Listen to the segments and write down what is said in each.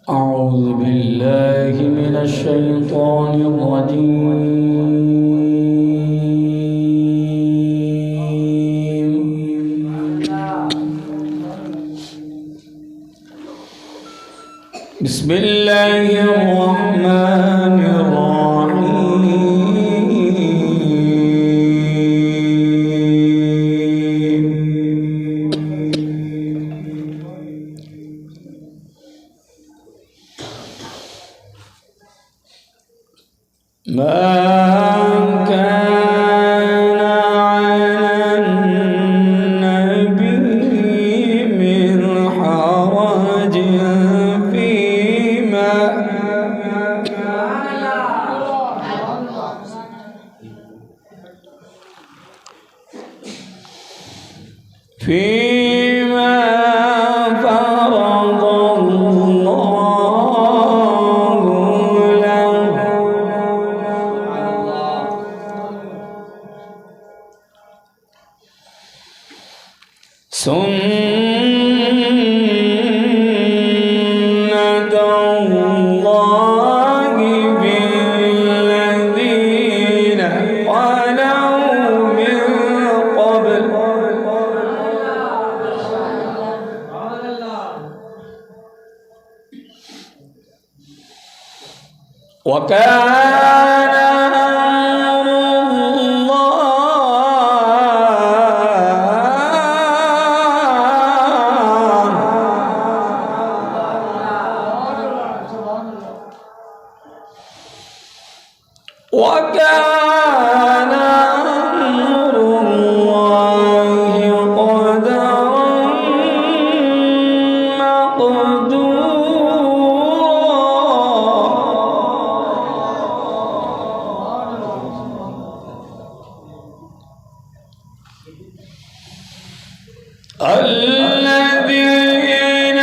أعوذ بالله من الشيطان الرجيم. بسم الله الرحمن ما كان على النبي من حرج فيما فرض الله له سنة الله بالذين خلوا من قبل وكان أمر الله قدرا مقدورا الذين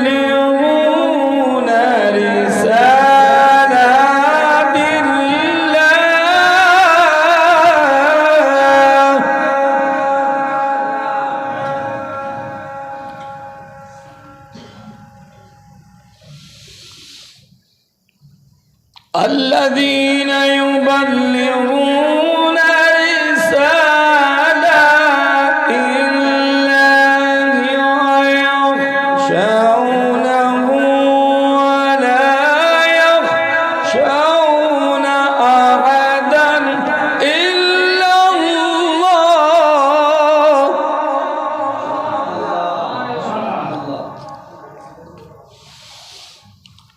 يبلغون رسالات الله الذين يبلغون رسالات الله ويخشونه ولا يخشون أحدا إلا الله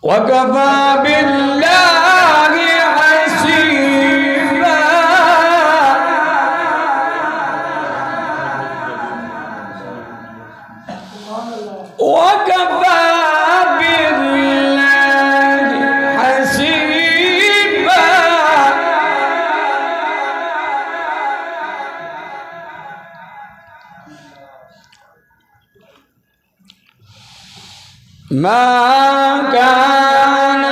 وكفى بالله حسيبا وكفى بالله حسيبا ما كان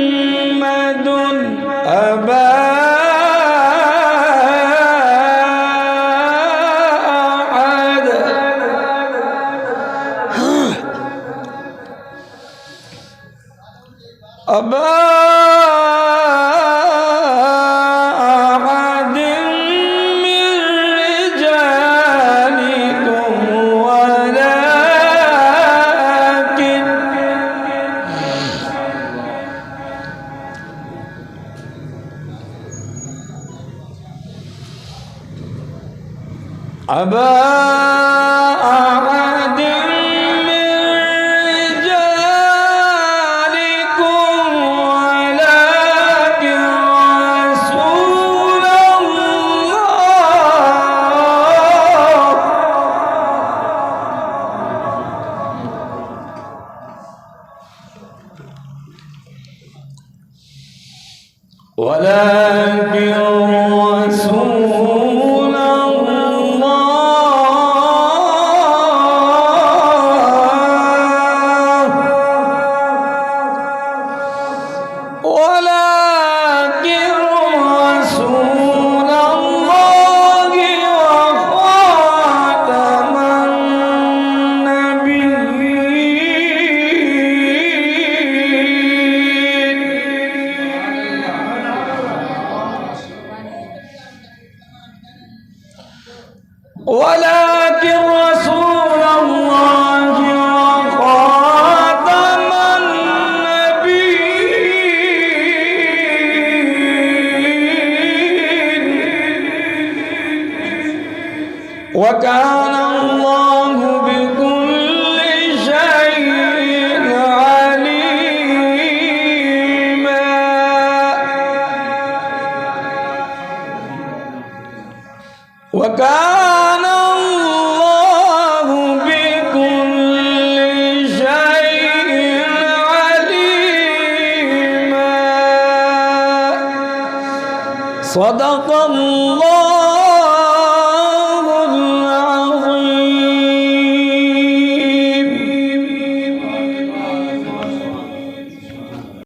محمد أبا أحد من رجالكم ولكن أبا أحد من رجالكم ولكن رسول الله ولكن رسول الله ولكن رسول الله وخاتم النبيين وكان الله بكل شيء عليما. وكان الله بكل شيء عليما. صدق الله